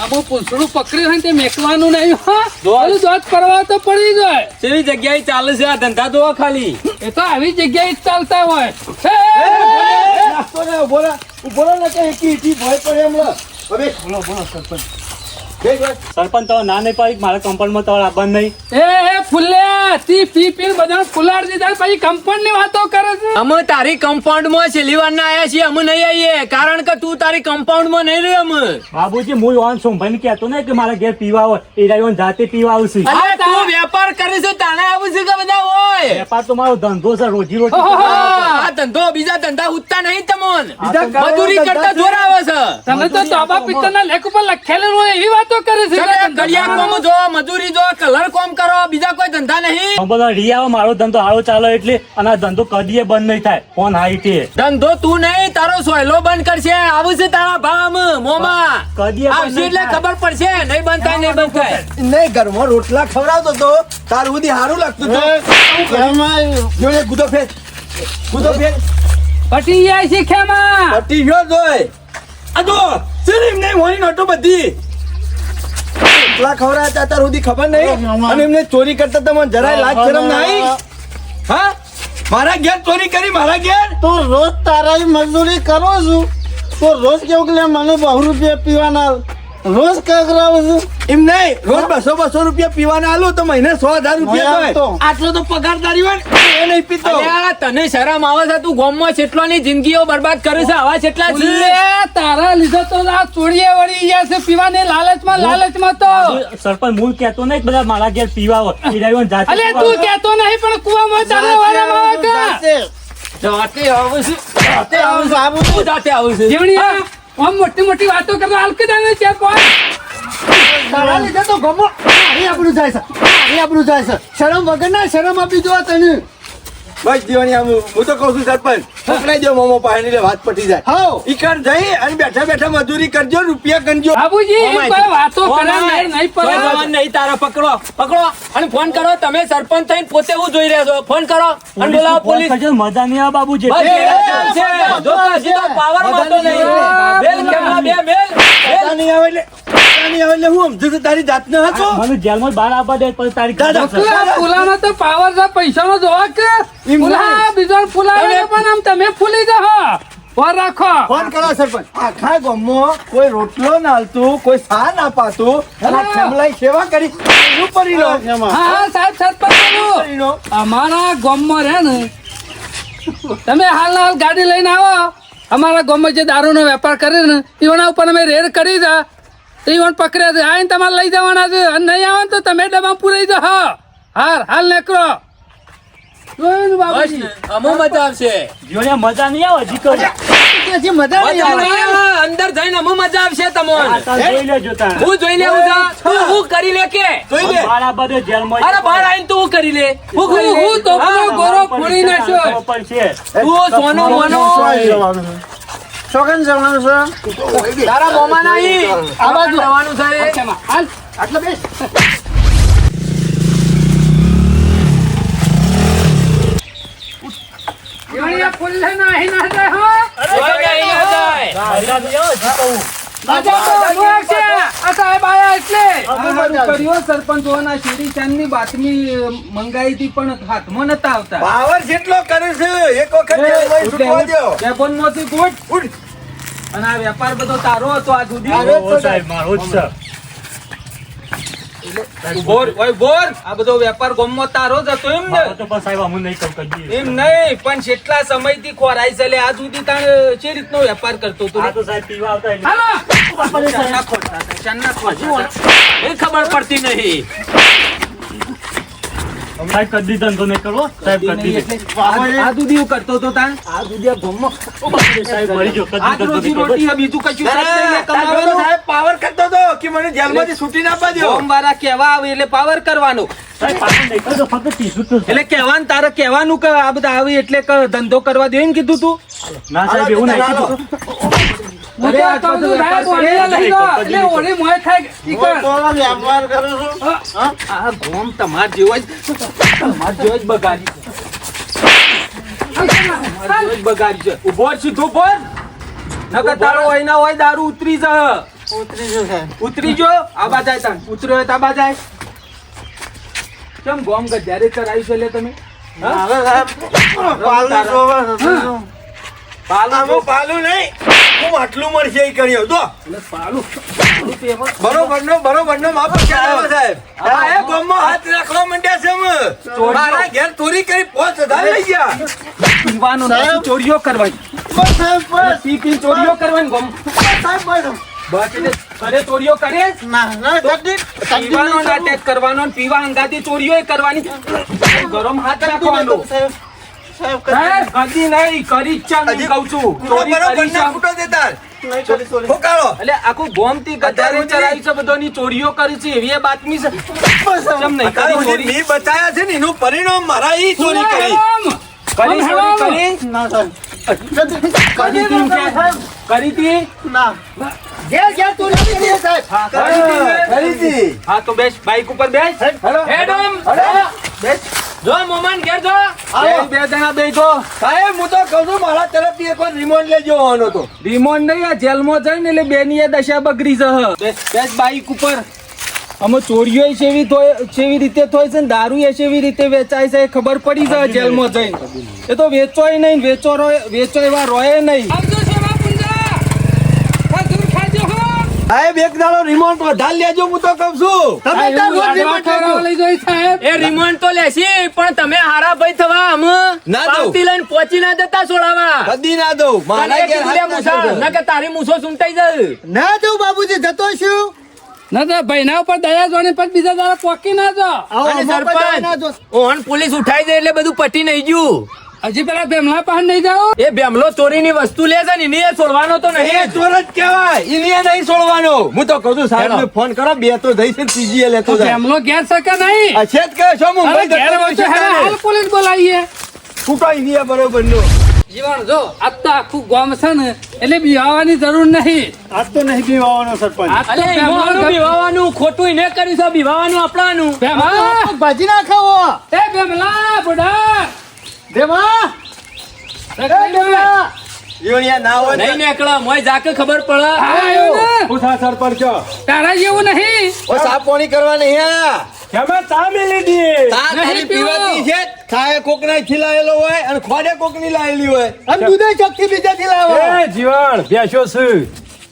આબુ પૂંછડું પકડ્યું હોય ને તે મેકવાનું નહીં હા પેલું દોત કરવા તો પડી જાય કેવી જગ્યાએ ચાલે છે આ ધંધા તો ખાલી એ તો આવી જગ્યાએ જ ચાલતા હોય નાસ્તો ને બોલો ને કે એકી એકી ભય પડે એમ લો હવે બોલો સરપંચ સરપંચ તો ના નહીં પાડી મારા કમ્પાઉન્ડમાં તો આવવાનું નહીં એ ફુલ્લે તી પી બધા ફુલાડ દીધા પછી કંપાઉન્ડ ની વાતો કરે છે અમે તારી કમ્પાઉન્ડ માં છેલ્લી વાર ના આયા છીએ અમે નહીં આવીએ કારણ કે તું તારી કમ્પાઉન્ડ માં નહીં રહે અમે બાબુજી હું ઓન સોમભાઈ ને કહેતો ને કે મારા ઘેર પીવા હોય એ રાઈવન જાતે પીવા આવશે અરે તું વેપાર કરે છે તાણે આવું છે કે બધા હોય વેપાર તો મારો ધંધો છે રોજી રોટી આ ધંધો બીજા ધંધા ઉઠતા નહીં તમોન મજૂરી કરતા જોરાવે છે તમે તો તોબા પિત્તર ના લેખ ઉપર લખેલું હોય એવી વાતો કરે છે કડિયા કોમ જો મજૂરી જો કલર કોમ કરો બીજા કોઈ ધંધા નહીં બધા રી આવે મારો ધંધો હારો ચાલે એટલે અને આ ધંધો કદીએ બંધ નહીં થાય ફોન હાઈટે ધંધો તું નહીં તારો સોયલો બંધ કરશે આવું છે તારા ભામ મોમાં કદીએ બંધ આવશે એટલે નહીં થાય. ખબર પડશે નહીં બંધ થાય નહીં બંધ થાય નહીં ઘરમાં રોટલા ખવડાવતો તો તાર સુધી સારું લાગતું તો જોડે ગુદો ફેર પટી જાય છે ખેમાં પટી ગયો જોય આ જો સિરીમ નહીં હોની નોટો બધી રોટલા ખવડાવતા તાર સુધી ખબર નહીં અને એમને ચોરી કરતા તમને જરાય લાજ શરમ નહીં હા મારા ઘેર ચોરી કરી મારા ઘેર તો રોજ તારા મજદૂરી કરો છું તો રોજ કેવું કે લે મને 100 રૂપિયા પીવાના રોજ કરાવું છું એમ નહીં રોજ 200 રૂપિયા પીવાના આલો તો મહિને 100,000 રૂપિયા મેં થાય આપતો. આટલો તો પગારદારી હોય ને એ નહીં પીતો અલ્યા, તને શરમ આવે છે તું ગામમાં છેટલાની જિંદગીઓ બરબાદ કરે છે આવા છેટલા છે ફુલ્લે તારા લીધે તો આ ચોરીએ વળી ગયા છે પીવાને લાલચમાં તો સરપંચ મૂળ કહેતો નહીં કે બધા મારા ઘેર પીવા હોય એ રાઈવન જાતે અલે પીવા તું હોય. કહેતો નહીં પણ કુવામાં તારે વાળામાં આવે કે? જાતે આવું છું જાતે આવું છું આવું છું. તું જાતે આવું છું જીવણીયા, આમ મોટી વાતો કરતો હાલકે દાને છે પણ તારા લીધે તો ગમો મારી આબરૂ જાય છે શરમ વગર ના શરમ આપી જો તને બસ જીવની આમ હું તો કહું છું સરપંચ પકડાઈ દો મોમો પાસે એટલે વાત પટી જાય હાઉ ઈકણ જઈ અને બેઠા બેઠા મજૂરી કરજો રૂપિયા ગણજો બાબુજી એમ કોઈ વાતો ફોન કરે આય. નહીં કોઈ પડે જવાન નહીં તારા પકડો અને ફોન કરો તમે સરપંચ થઈને પોતે હું જોઈ રહ્યા છો ફોન કરો અને બોલાવો ફોન પોલીસ કરજો, મજા નહીં આવે બાબુજી બસ ઘેર જ છે. જો તો હજી તો પાવર માં તો નહીં બેલ કેમલા બે બેલ પૈસા નહીં આવે એટલે હું સમજુ છું તારી જાતને હતો મને જેલમાં બહાર આવવા દે પછી તારી દાદા, ખબર છે. એટલે પુલામાં તો પાવર છે પૈસાનો જોવા કે એમ પુલા નહીં. બીજો પુલાવે પણ આમ તમે ફૂલી જાઓ પર રાખો ફોન કરો સરપંચ આખા ગામમાં કોઈ રોટલો ના હાલતું કોઈ સા ના પાતું અને આ ખેમલાઈ સેવા કરી એનું પરિણામ હા સાહેબ સરપંચ બોલું. પરિણામ. અમારા ગામમાં રહે ને તમે હાલ ગાડી લઈને આવો અમારા ગામમાં જે દારૂનો વેપાર કરે ને એના ઉપર અમે રેડ કરી દા તો ઈવન પકડ્યા છે આઈને તમારે લઈ જવાના છે અને નહીં આવે ને તો તમે ડબ્બા પૂરાઈ જાઓ હાલ નીકળો જોયું ને બાબુજી? બસ અમો મજા આવશે જીવને મજા નહીં આવે હજી તો હજી મજા નહીં મજા આવે. નહીં આવે. અંદર જઈને અમો મજા આવશે આ તમને તાર જોઈ લેજો તાર. હું જોઈ લેવું છે હું કરી લે કે જોઈ લે બહાર આવવા દે જેલમાં. અરે બહાર આવીને તું હું કરી લે હું કરી લે હું તો પેલો ગોરો ફોડી નાખ્યો ખબર પડશે. તું સોનો મોનો શોખન જવાનું છે તારા મોમાં નહીં આ બાજુ જવાનું છે હાલ આટલો બેસ જીવણીયા ફૂલે નાહી ના જાય હો કોઈ નહીં ના જાય. બહાર નહીં આવે હજી કહું. મજા તો બહુ આવશે. આ સાહેબ આયા એટલે કર્યો સરપંચોના શેરી ચાંદની બાતમી મંગાઈ હતી પણ હાથમાં નતા આવતા પાવર જેટલો કરે છે એક વખત જેલમાં છૂટવા દ્યો. વેપનમાંથી ફૂટ અને આ વેપાર બધો તારો હતો આ સુધી ઓ સાહેબ મારો જ છે. બોર આ બધો વેપાર ગામમાં તારો જ હતો એમ ને મારો તો પણ સાહેબ અમું નહીં કહું કદી. એમ નહીં પણ કેટલા સમયથી ખોરાઈ ચાલે આ સુધી તાણ જે રીતનો વેપાર કરતો હતો આ તો સાહેબ પીવા આવતા એટલે. હાલો ચાંદના ખોટા હતા, ચાંદના ખોટા હતા. એ ખબર પડતી નહીં સાહેબ કદી ધંધો નહીં કરવો સાહેબ કદી નહીં. આ દૂધી હું કરતો તો તાન સાહેબ મરી ગયો કદી આ ધંધો રોજી નહીં રોટી કરવો. હે, બીજું કશું ના, સાહેબ નહીં કમાવાનું. સાહેબ પાવર કરતો હતો કે મને જેલમાંથી છૂટી ના આપવા દ્યો. સોમવારે કહેવા આવે એટલે પાવર કરવાનો. સાહેબ પાછું નહીં કરજો ફક્ત કીધું તું એટલે કહેવાનું તારે કહેવાનું કે આ બધા આવી એટલે કે ધંધો કરવા દે એમ કીધું તું. ના સાહેબ એવું નહીં કીધું. હું તો કહું છું, સાહેબ, ઓળીએ લઈ લો. એટલે ઓળી મોય થાય કે ઈ કર. વ્યવહાર કરો છો આ ગોમ તમાર જેવો જ બગાડી છે. તમાર જેવો જ બગાડી છે. ઉભો જ સીધો ઉભો જ. નકર તારો હોય ના હોય દારૂ ઉતરી જા. ઉતરી જશે સાહેબ. ઉતરી જો આબા જાય તાન ઉતર્યો હોય તો આબા જાય. કેમ ગોમ ગજારે કરાવી છે લે તમે? હા? હવે સાહેબ પાલું જોવા આમાં પાલું નહીં, હું આટલું મળશે એ કર્યો જો. એટલે પાલું પેપર. બરોબરનો માપ કરાવો સાહેબ. આ એ ગોમમાં હાથ રાખવા માંડ્યા છે અમે. મારા ઘેર ચોરી કરી 5000 લઈ ગયા. પીવાનો નથી, ચોરીઓ કરવાની. બસ સાહેબ બસ પી પી ચોરીઓ કરવાની ગોમ. સાહેબ બસ બસ એટલે અરે ચોરીઓ કરે ના ના કદી પીવાનો નાટક કરવાનો ને પીવા અંગાથી ચોરીઓ કરવાની. ગરમ હાથ રાખવાનો. સાહેબ સાહેબ સાહેબ, કદી નહીં કરી જ છે હું કહું છું. ચોરી બરોબર કરી છે. ના ફૂટો દેતા. નહીં કરી સોરી ફોકાળો. એટલે આખું ગોમતી ગધારે ચરાવી છે બધોની ચોરીઓ કરી છે એવી એ બાતમી છે. કેમ નહીં અત્યારે કરી સુધી ચોરી? મેં બચાયા છે ને એનું પરિણામ મારા ઈ ચોરી કરી. કરી ચોરી કરી? ના સાહેબ કરી તી એમ કે? કરી તી? ના ઘેર ઘેર તું નથી દે સાહેબ કરી હતી. હા તો બેસ બાઈક ઉપર બેસ. હેડ ઓમ. બેસ. જો મોમાન ઘેર જો. આવો. બે જણા બેઠો. સાહેબ હું તો કહું છું મારા તરફથી એકવાર રિમોન્ડ લેજો આવવાનો તો. રિમોન્ડ નહીં આ જેલમાં જઈને એટલે બેની એ દશા બગડી છે. બેસ બાઈક ઉપર. અમે ચોરીઓ સેવી રીતે થાય છે ને દારૂ એ સેવી રીતે વેચાય છે એ ખબર પડી જાય જેલમાં જઈને. એ તો વેચોય નહીં વેચો એવા રોય નહીં. આવજો સેવા પુંજા. આ દૂર ખાજો હો. સાહેબ એક દાડો રિમોન્ડ વધારે લેજો હું તો કહું છું. તમે આ ત્યાં એવું રોજ લાડવા ખવડાવવા લઈ જાય સાહેબ. એ રિમોન્ડ તો લેશી પણ તમે હારા ભાઈ થવા આમ ના દઉં. પાવતી લઈને પહોંચી ના જતા છોડાવા. કદી ના દઉં. મારા ઘેર હાથ નાખજો. ના કે તારી મૂછો સુંટાઈ જાય. ના જવું બાબુજી જતો છું ના તો ભાઈના ઉપર દયા જોડે પછી બીજા દાડા પોકી ના જો. આવો અને અમારા પાસે ના જો. સરપંચ ઓન પોલીસ ઉઠાઈ દે એટલે બધું પટી નહીં ગયું. હજી પેલા ભેમલા પાસે નહીં જાઓ. એ બેમલો ચોરીની વસ્તુ લે છે ને એની એ છોડવાનો તો એ નહીં. ચોર જ કહેવાય. એને નહીં છોડવાનો. હું તો કહું છું સાહેબ ફોન કરો બે તો જઈ છે ત્રીજી એ લેતો જાય. ભેમલો ઘેર શકે નહીં. આ છે જ કહે છો અરે મુંબઈ ઘેર હોય તો હેરા હાલ પોલીસ બોલાવીએ. છૂટો ઇન્ડિયા બરોબર નો. જીવન જો આજ તો આખું ગામ છે ને એટલે બીવાવાની જરૂર નહીં. આજ તો નહીં પીવાનો સરપંચ આજ તો અલે ભેમલો એનું બીવાવાનું ખોટું એને કર્યું છે બીવાવાનું આપણાનું. ભેમલા, ભાજી ના ખાવો એ ભેમલા બુઢા. દેવા ઈવણિયા ના હોય નહીં નીકળે મોય જાકે ખબર પડે. હા, આવ્યો ને? હું થા સરપંચ તારા જેવું નહીં. ઓ સાફ પાણી કરવા નહીં આયા. કેમાં ચા મેલી દી તા તારી નહીં પીવો. પીવાતી છે ખાય કોકના ખીલાયેલો હોય અને ખોડે કોકની લાયેલી હોય. અને દૂધે ચોખ્ખી બીજાથી લાવો એ જીવન બેસ્યો છું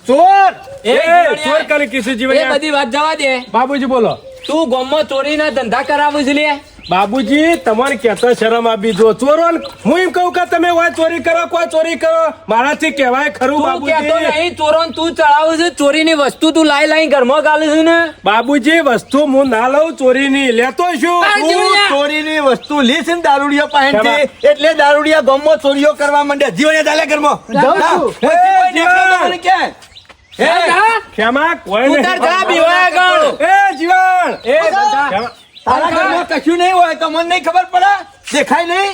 ચોર એ ચોર કરી કીધું એ જીવન બધી વાત જવા દે. બાબુજી બોલો તું ગામમાં ચોરીના ધંધા કરાવું છે લે. બાબુજી તમારે કેતા શરમ આપી જો ચોરો હું એમ કહું કે તમે હોય ચોરી કરો કોઈ ચોરી કરો મારાથી કહેવાય ખરું તું કહેતો બાબુજી નહીં ચોરોને તું ચડાવું છે ચોરીની વસ્તુ તું લાઈ ઘરમાં ગાલે છે ને. બાબુજી વસ્તુ હું ના લઉં ચોરીની લેતો છું આ તું જીવણિયા. ચોરીની વસ્તુ લી છે ને દારૂડિયા પાસેથી એટલે દારૂડિયા ગામમાં ચોરીઓ કરવા માંડ્યા. જીવણિયા ચાલે ઘરમાં. જાઉં ના, છું. પછી કોઈ નીકળે તો મને કહે. હે? હા? ખેમા કોઈ તું નહીં. તાર જા બીવાયા ગણ. એ જીવન ખેમા- તારા ઘરમાં કશું નહીં હોય તો મને નહીં ખબર પડે દેખાય નહીં.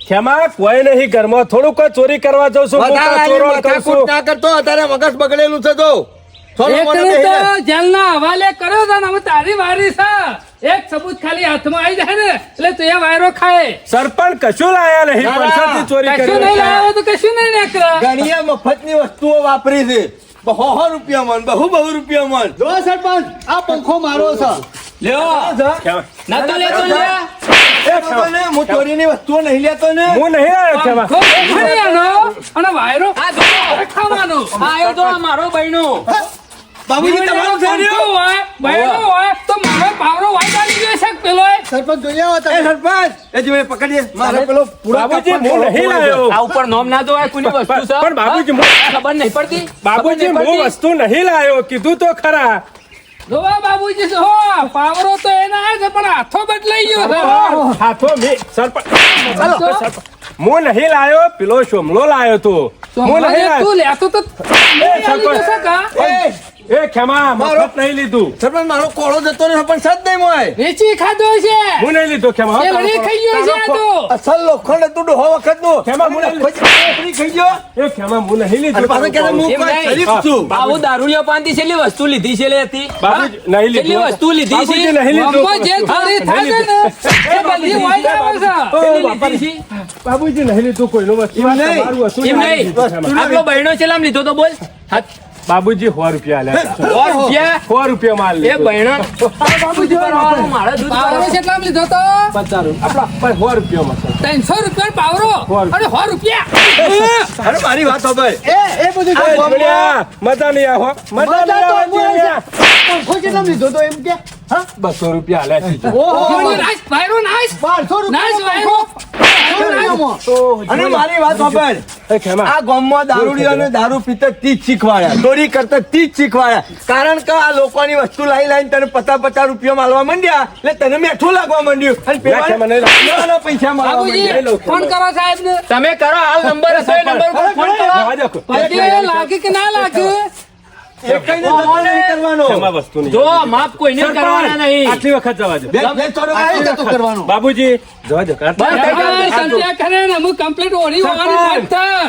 ખેમા કોઈ નહીં ઘરમાં થોડું કોઈ ચોરી કરવા જાઉં છું હું કોઈ ચોરો કરું માથાકૂટ છું ના કરતો અત્યારે મગજ બગડેલું છે તો થોડું મને એકને બેહી જા. તો જેલના હવાલે કર્યો છે ને હવે તારી વારી છે. એક સબૂત ખાલી હાથમાં આવી જાય ને એટલે તું એ વાયરો ખાય. સરપંચ કશું લાયા નહીં ના, ના. પૈસાથી ચોરી કશું કરી નહીં લાવ્યો તો કશું નહીં નીકળે. ઘણીએ મફતની વસ્તુઓ વાપરી છે. બહુ રૂપિયા મન બહુ રૂપિયા મન. જો સરપંચ આ પંખો મારો છે લ્યો ખેમા, ના તો લેતો લે. એ બાબા ને, હું ચોરીની વસ્તુઓ નહીં લેતો ને. હું નહીં આવ્યો ખેમા આખો દેખાડી આનો અને વાયરો આ જો ખાવાનો. આ આવ્યો તો આ મારો બહેનો. બાબુજી તમારું થઈ પંખો રહ્યું? હોય બહેરો હોય તો મારો પાવરો વાયદાની ગયો છે કે પેલો એ? સરપંચ જોઈ આવો એ તમે સરપંચ એ જીવને પકડીએ મારે પેલો પૂરો બાબુજી કાપવા હું નહીં જેવો લાવ્યો આ ઉપર નોમ ના જોવાય કોની વસ્તુ છે. પણ બાબુજી, હા? ખબર નહીં પડતી બાબુજી ખબર નહીં હું પડતી? વસ્તુ નહીં લાવ્યો કીધું તો ખરા જોવા બાબુજી જો પાવરો તો એના છે પણ હાથો બદલાઈ ગયો છે હાથો મે સરપંચ હું નહીં લાયો પેલો શોમલો લાયો તો તો હું નહીં હવે તું લાયો લેતો તો એ ખેમા મફત નહીં લીધું સરપંચ મારો કોળો જતો રહ્યો પણ સદ નહીં મોય વેચી ખાધો છે હું નહીં લીધો ખેમા એ વળી ખાઈ ગયો છે આ તો અસલ લોખંડ હતું ડોહો વખતનું. ખેમા હું નહીં લીધો. ખાઈ ગયો એ ખેમા હું નહીં લીધો અને પાછો કહે છે, હું એમ કોઈ નહીં. શરીફ છું. બાબુ દારૂડિયા પાનથી છેલ્લી વસ્તુ લીધી છે લે હતી બાબુજી નહીં છેલ્લી લીધું વસ્તુ લીધી બાબુજી છે નહીં લીધું ગામમાં જે ચોરી થાય છે ને એ બધી વાઈ આવે છે છેલ્લી લીધી છે બાબુજી નહીં લીધું કોઈનું વસ્તુ એમ નહીં. તમારું વસ્તુ એમ નહીં નહીં લીધું ખેમા. આપણો બહેનો છેલ્લામ લીધો તો બોલ બાબુજી 100 રૂપિયા આલ્યા હતા. 100 રૂપિયા 100 રૂપિયા માલ એ લીધો. બહેનો બાબુજી મારે દૂધ પાવરો કેટલા લીધો તો 50 રૂપિયા. આપણા 100 રૂપિયામાં છે. 300 રૂપિયા પાવરો અને 100 રૂપિયા અરે મારી વાત સાંભળ. એ બધું આ જોડ્યા. મજા નહીં આવો મજા નહીં આવે જોડ્યા. પંખો કેટલામ લીધો તો એમ કે હા 200 રૂપિયા આલ્યા છે. જીવણી નાશ પાયરો નાશ 1200 નાશ રૂપિયા અને મારી વાત સાંભળ. એ ખેમા આ ગામમાં દારૂડિયાને દારૂ પીતા તી જ શીખવાડ્યા, ચોરી કરતા તી જ શીખવાડ્યા. કારણ કે આ લોકોની વસ્તુ લાઈને તને 50 રૂપિયા માલવા માંડ્યા એટલે તને મેઠું લાગવા માંડ્યું અને ના, મને લાગે. પેલા પૈસા માલવા બાબુજી માંડ્યા. ફોન કરો સાહેબ ને તમે કરો હાલ નંબર હશે એ નંબર પર ફોન કરો જવા દો. પછી લાગે કે ના લાગે એ કઈને ધંધો નહીં કરવાનો. ખેમા વસ્તુ નહીં. જો માફ કોઈને કરવાના નહીં આટલી વખત જવા દો. બે ચોરો આ તો કરવાનો બાબુજી જવા દો. સંત્યા કરે ને અમુક કમ્પ્લીટ ઓળી હોવાની વાત થાય.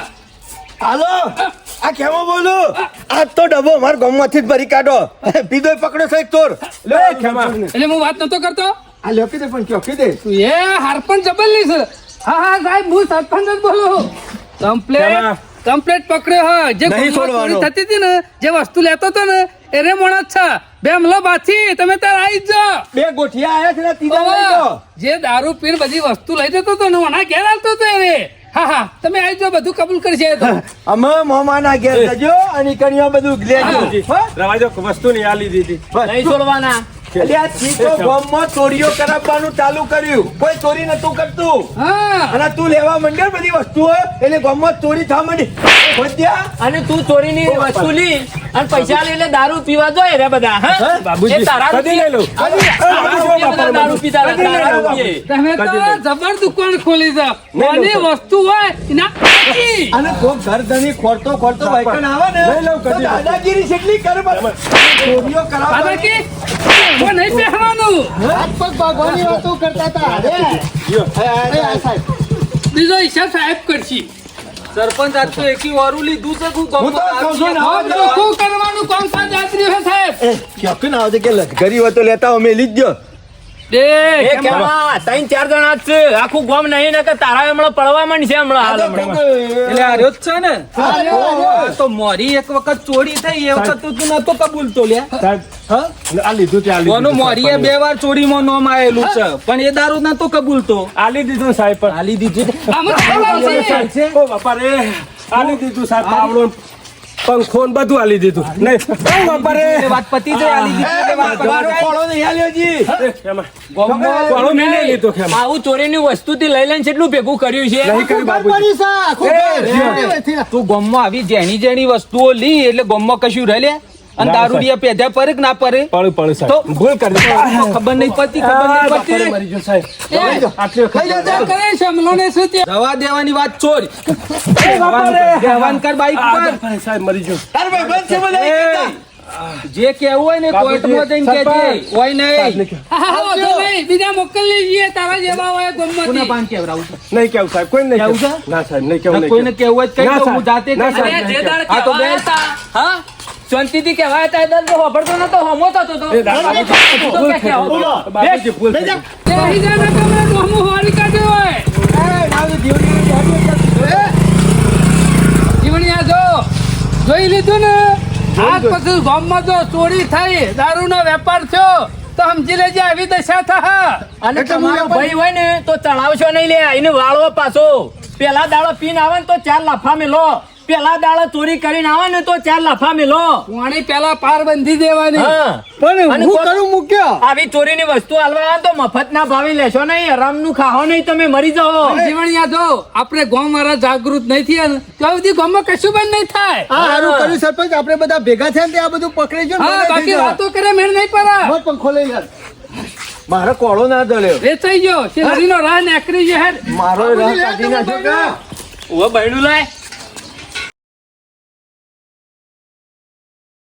હાલો આ કેવો બોલું? આ તો ડબ્બો અમારા ગામમાંથી જ ભરી કાઢો. પીધો પકડો છે એક ચોર. લે ખેમા. એટલે હું વાત નતો કરતો આ લ્યો કીધે પણ કયો કીધે તું એ હારપણ જબરલી છે હા હા સાહેબ હું સરપંચ જ બોલું કમ્પ્લેટ પકડ્યો હા જે નહીં ગામમાં છોડવાનો. ચોરી થતી હતી ને જે વસ્તુ લેતો હતો ને એ રે મોણસ છે બે હમલો બાથી તમે તાર આવી જ જાઓ. બે ગોઠિયા આયા છે ને ત્રીજા લઈ ઓવા, લો. જે દારૂ પીને બધી વસ્તુ લઈ જતો હતો ને ઓના ઘેર આવતો હતો એ રે હા હા તમે આવી જાઓ બધું કબૂલ કરશે એ તો અમે મોમાના ઘેર જજો અને કણીઓ બધું લેજો. બાબુજી, હો? રવા દો. વસ્તુ નહીં આલી દીધી. નહીં છોડવાના એટલે આ ચીતો ગામમાં ચોરીઓ કરાવવાનું ચાલુ કર્યું. કોઈ ચોરી નતું કરતું. હા અને તું લેવા માંડ્યો ને બધી વસ્તુઓ એટલે ગામમાં ચોરી થવા માંડી. વધ્યા? અને તું ચોરીની વસ્તુ લી અને પૈસા લઈને દારૂ પીવા જોઈએ રે બધા હા બાબુજી, એ તારા કદી લઈ લઉં. દારૂ પીતા હતા, દારૂ પીએ. તમે તો જબર દુકાન ખોલી છે કોની વસ્તુ હોય એના પૈકી. અને કોક ઘર ધણી ખોરતો ખોરતો વાયકણ આવે ને લઈ લઉં તો કદી. દાદાગીરી કેટલી કરે બરાબર. ચોરીઓ દાદા કરાવવાની. કે એમાં નહીં પહેરવાનું હાથ પગ ભાગવાની વાતો કરતા હતા અરે આ સાહેબ બીજો હિસાબ સાહેબ કરશી સરપંચ આજ તો એકી વારું લીધું છે હું હું તો કહું છું ને, આવા જ ચોખ્ખું કરવાનું કોણ જાત્રી છે સાહેબ એ, ક્યાંક ના આવજે કે લશ્કરી હોય તો લેતા અમે લીધ દો. એ કેવા 3-4 જણા જ છે આખું ગામ નહીં ને કે તારા હમણાં પડવા માંડશે હમણાં હાલ હમણાં એટલે આ રહ્યો જ છે ને આ તો મોરી એક વખત ચોરી થઈ એ વખત તું નતો કબૂલતો લે સાહેબ, આ લીધું તે આલી કોનું દીધું. મોરીએ 2 વાર ચોરીમાં નોમ આયેલું છે પણ એ દારૂ નતો કબૂલતો આલી દીધું સાહેબ પણ. આલી દીધું આમાં સાહેબ આવશે. ઓ બાપા રે આલી દીધું સાહેબ પાવડો ને પંખો ને બધું આલી દીધું નહીં ઓ બાપા રે એ વાત પતી જાય આલી દીધું એટલે વાત મારો પતી ખોળો નહીં આલ્યો જી. ખેમા. પાવડો મેં નહીં લીધો ખેમા. આવું ચોરીની વસ્તુથી લઈ લઈને કેટલું ભેગું કર્યું છે નહીં કર્યું બાબુજી. પડી છે આખું ઘર. તું ગોમમાં આવી જેણી વસ્તુઓ લી એટલે ગોમમાં કશું રહે લે અને ના, દારૂડિયા પેધા પરે કે ના પરે પડું પડું તો? સાહેબ ભૂલ કરી દીધી. ખબર નહીં પડતી ખબર નહીં પડતી મરી ગયો સાહેબ. આટલી વખત શું કરે છે હમણાં શું તે રવા દેવાની વાત ચોરી દેવાન કર બાઈક પર આ સાહેબ મરી ગયો. તાર ભાઈ બંધ છે મને નહીં કહેતા. જે કેવું હોય ને કોર્ટમાં જઈને કહેજે હોય નહીં હા, હા, વાંધો નહીં. બીજા મોકલી લઈએ તારા જેવા હોય કોના ગમમાંથી. પાન કેવડાવું છે નહીં કેવું સાહેબ કોઈ નહીં કેવું કેવું. ના સાહેબ નહીં કેવું નહીં કોઈને કેવું હોય તો કહી ના, દઉં, હું સાહેબ. જાતે ના, કહી સાહેબ. અરે જે દાડ હા, તો કહેવાયા બેસ. હતા, હા શાંતિથી કહેવાયા હતા એ દાડ તો હોભળતો નતો હોમો થતો તો એ દાદા, તું તો ક્યાં કહેવો? બાબુજી ભૂલ થઈ ગઈ. તે અહીં જાને તમે મોંમું હારી કાઢ્યું હોય. જીવણિયા જો જોઈ લીધું ને આજ પછી ગામમાં જો ચોરી થઈ દારૂનો વેપાર થયો તો સમજી લેજે આવી દશા થા. અને તમારો ભાઈ હોય ને તો ચડાવશો નહીં લે એને વાળવો પાછો પેલા દાડો પીને આવે ને તો 4 લાફા મેલો પેલા દાડા ચોરી કરીને આવે ને તો 4 લફા મેલો. પાણી પેલા પાર બંધી દેવાની હા. પણ અને હું કોક- કરું મૂક્યો આવી ચોરીની વસ્તુ આલવા આવે તો મફતના ભાવે લેશો નહીં, હરામનું ખાઓ નહીં, તમે મરી જાઓ. જીવણિયા જો આપણે ગામ વાળા જાગૃત નહીં થયા ને ત્યાં સુધી ગામમાં કશું બંધ નહીં થાય. આ સારું કર્યું સરપંચ આપણે બધા ભેગા થયા ને તે આ બધું પકડી જો હા બાકી વાતો કરે મેળ નહીં પડે. પંખો લઈ યાર મારો કોળો ના દળ્યો વેચાઈ ગયો શેરડીનો રાહ નીકળી ગયો હેડ. મારો રસ કાઢી નાખ્યો કે ઓ બૈણું લાય